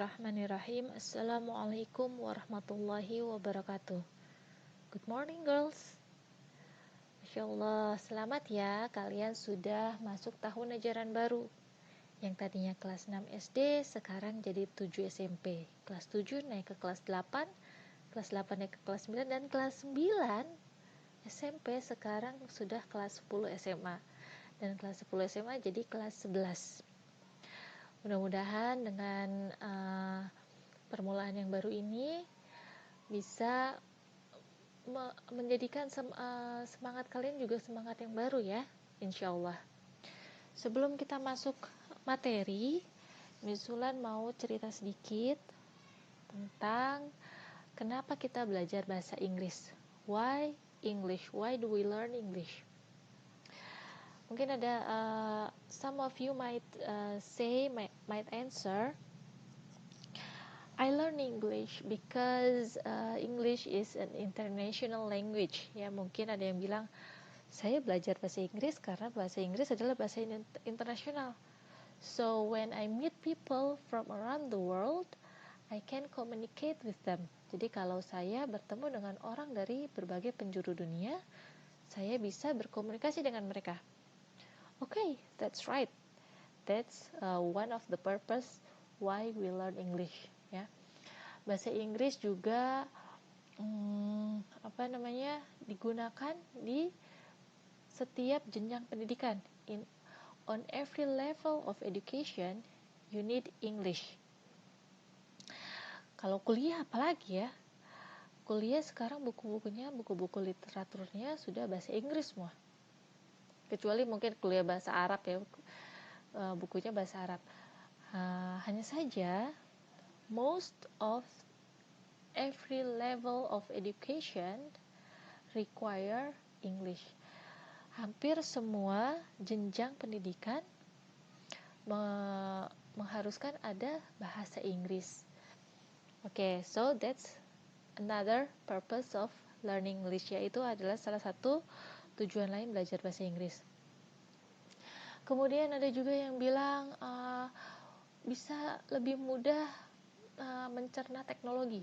Bismillahirrahmanirrahim. Assalamualaikum warahmatullahi wabarakatuh. Good morning girls. Masya Allah, selamat ya, kalian sudah masuk tahun ajaran baru. Yang tadinya kelas 6 SD, sekarang jadi 7 SMP. Kelas 7 naik ke kelas 8, kelas 8 naik ke kelas 9, dan kelas 9 SMP sekarang sudah kelas 10 SMA. Dan kelas 10 SMA jadi kelas 11. Mudah-mudahan dengan permulaan yang baru ini bisa menjadikan semangat kalian juga semangat yang baru ya, insya Allah. Sebelum kita masuk materi, Miss Sulan mau cerita sedikit tentang kenapa kita belajar bahasa Inggris. Why English? Why do we learn English? Mungkin ada some of you might answer, I learn English because English is an international language. Ya, mungkin ada yang bilang saya belajar bahasa Inggris karena bahasa Inggris adalah bahasa internasional. So when I meet people from around the world, I can communicate with them. Jadi kalau saya bertemu dengan orang dari berbagai penjuru dunia, saya bisa berkomunikasi dengan mereka. Okay, that's right. That's one of the purpose why we learn English. Ya, bahasa Inggris juga digunakan di setiap jenjang pendidikan. On every level of education, you need English. Kalau kuliah apalagi ya? Kuliah sekarang buku-buku literaturnya sudah bahasa Inggris semua. Kecuali mungkin kuliah bahasa Arab ya, bukunya bahasa Arab. Hanya saja, most of every level of education require English. Hampir semua jenjang pendidikan mengharuskan ada bahasa Inggris. Okay, so that's another purpose of learning English, yaitu adalah salah satu tujuan lain belajar bahasa Inggris. Kemudian ada juga yang bilang bisa lebih mudah mencerna teknologi,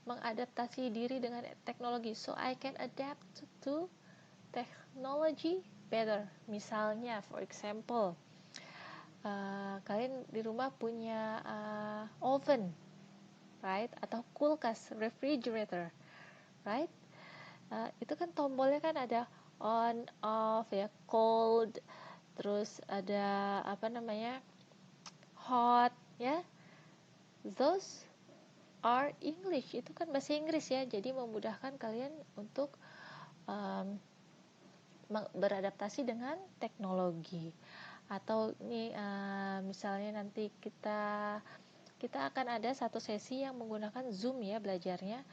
mengadaptasi diri dengan teknologi. So I can adapt to technology better. Misalnya, for example, kalian di rumah punya oven, right? Atau kulkas, refrigerator, right? Itu kan tombolnya kan ada on, off, ya, cold, terus ada hot, ya. Those are English. Itu kan bahasa Inggris ya. Jadi memudahkan kalian untuk beradaptasi dengan teknologi. Atau nih misalnya nanti kita akan ada satu sesi yang menggunakan Zoom ya belajarnya.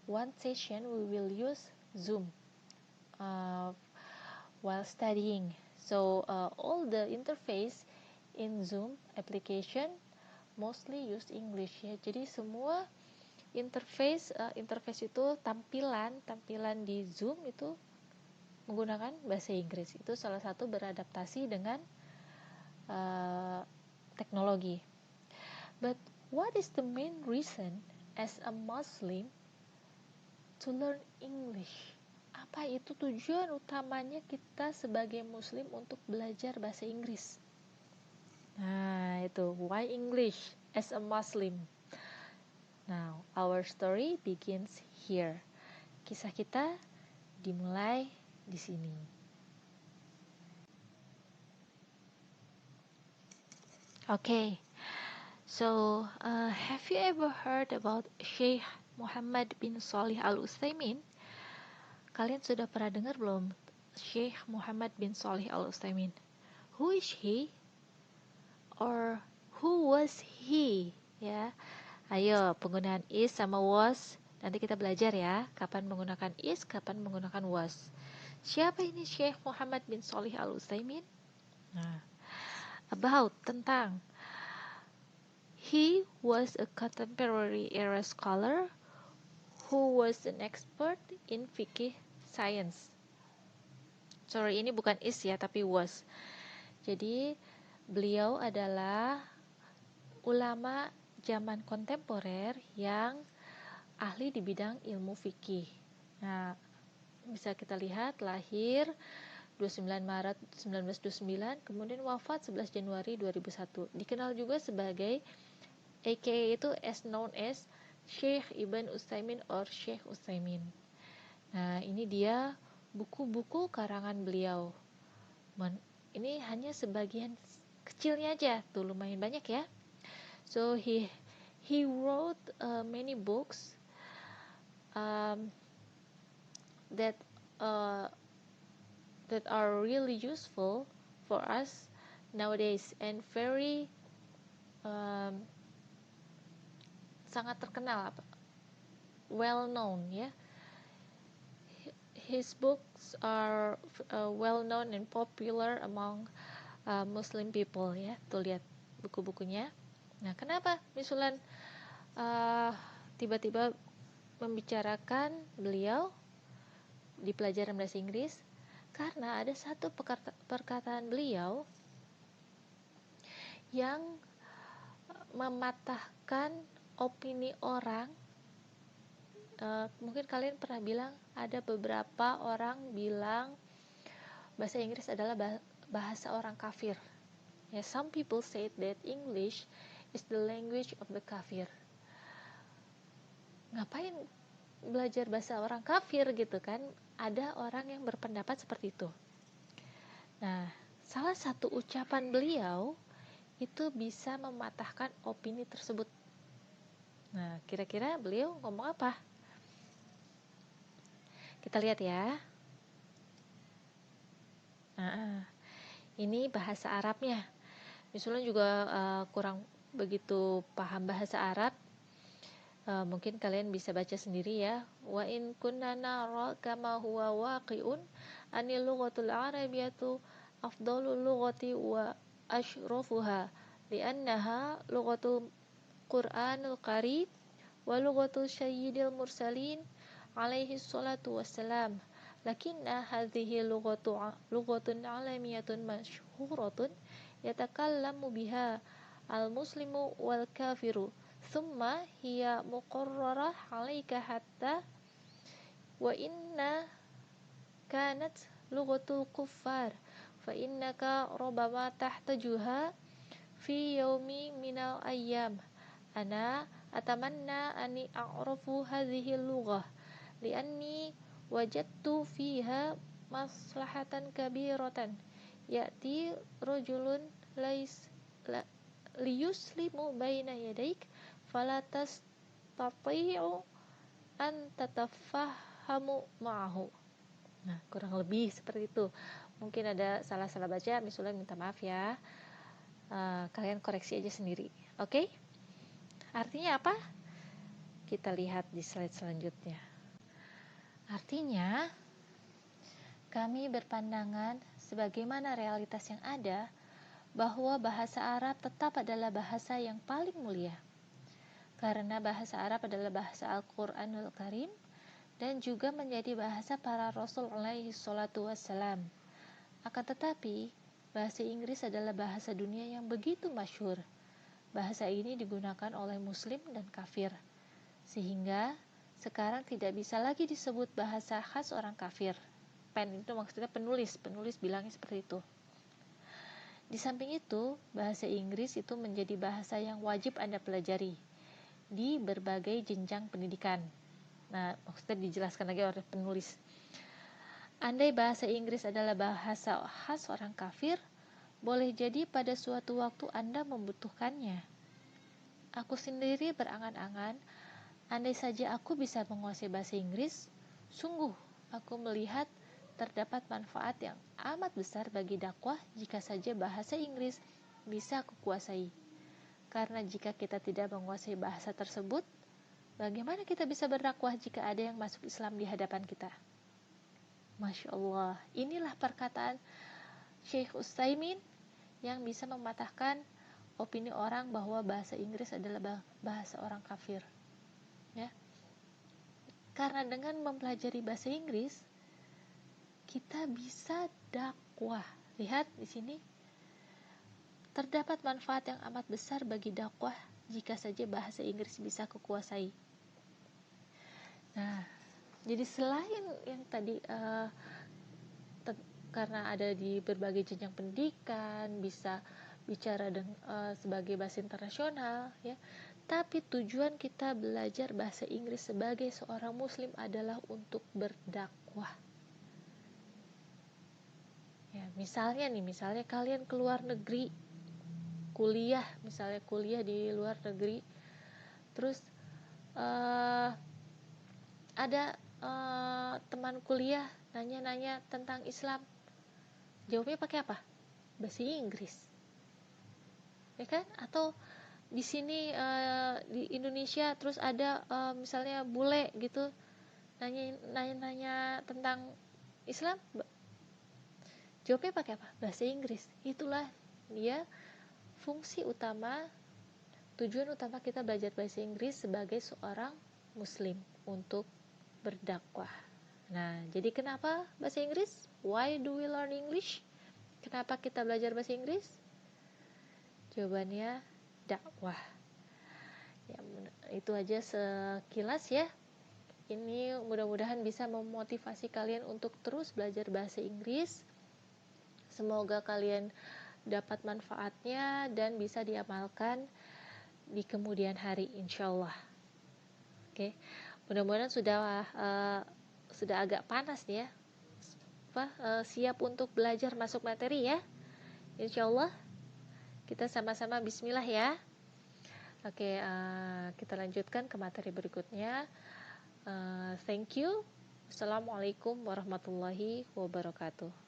One session we will use Zoom while studying. So all the interface in Zoom application mostly use English ya. Jadi semua interface itu tampilan di Zoom itu menggunakan bahasa Inggris. Itu salah satu beradaptasi dengan teknologi. But what is the main reason as a Muslim to learn English? Apa itu tujuan utamanya kita sebagai Muslim untuk belajar bahasa Inggris? Nah, itu why English as a Muslim. Now, our story begins here. Kisah kita dimulai di sini. Okay, so have you ever heard about Sheikh Muhammad bin Shalih Al-Utsaimin? Kalian sudah pernah dengar belum Sheikh Muhammad bin Shalih Al-Utsaimin? Who is he? Or who was he? Ya, ayo penggunaan is sama was. Nanti kita belajar ya, kapan menggunakan is, kapan menggunakan was. Siapa ini Sheikh Muhammad bin Shalih Al-Utsaimin? Nah, tentang he was a contemporary era scholar who was an expert in fikih science. Sorry, ini bukan is ya, tapi was. Jadi, beliau adalah ulama zaman kontemporer yang ahli di bidang ilmu fikih. Nah, bisa kita lihat lahir 29 Maret 1929, kemudian wafat 11 Januari 2001. Dikenal juga sebagai aka itu as known as Syekh Ibn Utsaimin or Syekh Utsaimin. Nah, ini dia buku-buku karangan beliau. Ini hanya sebagian kecilnya aja, tuh lumayan banyak ya. So he wrote many books that are really useful for us nowadays and very sangat terkenal, well known ya. His books are well known and popular among Muslim people ya. Tuh lihat buku-bukunya. Nah, kenapa Misulan tiba-tiba membicarakan beliau di pelajaran bahasa Inggris? Karena ada satu perkataan beliau yang mematahkan opini orang. Mungkin kalian pernah bilang, ada beberapa orang bilang bahasa Inggris adalah bahasa orang kafir. Some people say that English is the language of the kafir. Ngapain belajar bahasa orang kafir gitu kan? Ada orang yang berpendapat seperti itu. Nah, salah satu ucapan beliau itu bisa mematahkan opini tersebut. Nah, kira-kira beliau ngomong apa? Kita lihat ya. Nah, ini bahasa Arabnya. Misalnya juga kurang begitu paham bahasa Arab. Mungkin kalian bisa baca sendiri ya. Wa in kunna nara kama huwa waqi'un anil lughatul arabiyyatu afdalul lughati wa ashrafuha li'annaha lughatul Qur'anul Karim wa lughatul sayyidil mursalin alaihi salatu wassalam. Lakinna hadhihi lughatun alamiyatun masyhuratun yatakallamu biha al-muslimu wal kafiru thumma hiya muqarrarah alaika hatta wa inna kanat lughatul kuffar fa innaka rubbama tahtajuha fi yaumi minal ayyam. Ana atamanna ani a'rafu hadhihi lughah li'anni wajadtu fiha maslahatan kabiratan ya'ti rajulun liyuslimu baina yadaik fala tastati'u an tatafahhamu ma'ahu. Nah, kurang lebih seperti itu. Mungkin ada salah-salah baca, misalnya minta maaf ya. Kalian koreksi aja sendiri. Oke? Artinya apa? Kita lihat di slide selanjutnya. Artinya, kami berpandangan sebagaimana realitas yang ada, bahwa bahasa Arab tetap adalah bahasa yang paling mulia. Karena bahasa Arab adalah bahasa Al-Quranul Karim dan juga menjadi bahasa para Rasul alaihi salatu wassalam. Akan tetapi, bahasa Inggris adalah bahasa dunia yang begitu masyhur. Bahasa ini digunakan oleh Muslim dan kafir, sehingga sekarang tidak bisa lagi disebut bahasa khas orang kafir. Pen itu maksudnya penulis bilangnya seperti itu. Di samping itu, bahasa Inggris itu menjadi bahasa yang wajib Anda pelajari di berbagai jenjang pendidikan. Nah, maksudnya dijelaskan lagi oleh penulis. Andai bahasa Inggris adalah bahasa khas orang kafir, boleh jadi pada suatu waktu Anda membutuhkannya. Aku sendiri berangan-angan, andai saja aku bisa menguasai bahasa Inggris, sungguh aku melihat terdapat manfaat yang amat besar bagi dakwah jika saja bahasa Inggris bisa aku kuasai. Karena jika kita tidak menguasai bahasa tersebut, bagaimana kita bisa berdakwah jika ada yang masuk Islam di hadapan kita? Masya Allah, inilah perkataan Syekh Utsaimin yang bisa mematahkan opini orang bahwa bahasa Inggris adalah bahasa orang kafir. Ya. Karena dengan mempelajari bahasa Inggris, kita bisa dakwah. Lihat di sini, terdapat manfaat yang amat besar bagi dakwah jika saja bahasa Inggris bisa kukuasai. Nah, jadi selain yang tadi karena ada di berbagai jenjang pendidikan, bisa bicara sebagai bahasa internasional, ya. Tapi tujuan kita belajar bahasa Inggris sebagai seorang Muslim adalah untuk berdakwah. Ya, misalnya kalian keluar negeri, misalnya kuliah di luar negeri, terus ada teman kuliah nanya-nanya tentang Islam, jawabnya pakai apa? Bahasa Inggris, ya kan? Atau di sini di Indonesia terus ada misalnya bule gitu nanya tentang Islam, jawabnya pakai apa? Bahasa Inggris. Itulah dia tujuan utama kita belajar bahasa Inggris sebagai seorang Muslim, untuk berdakwah. Nah, jadi kenapa bahasa Inggris? Why do we learn English? Kenapa kita belajar bahasa Inggris? Jawabannya dakwah. Ya, itu aja sekilas ya. Ini mudah-mudahan bisa memotivasi kalian untuk terus belajar bahasa Inggris. Semoga kalian dapat manfaatnya dan bisa diamalkan di kemudian hari, insyaallah. Oke, mudah-mudahan sudah agak panas nih ya. Siap untuk belajar masuk materi ya, insyaallah. Kita sama-sama bismillah ya. Oke, kita lanjutkan ke materi berikutnya. Thank you. Assalamualaikum warahmatullahi wabarakatuh.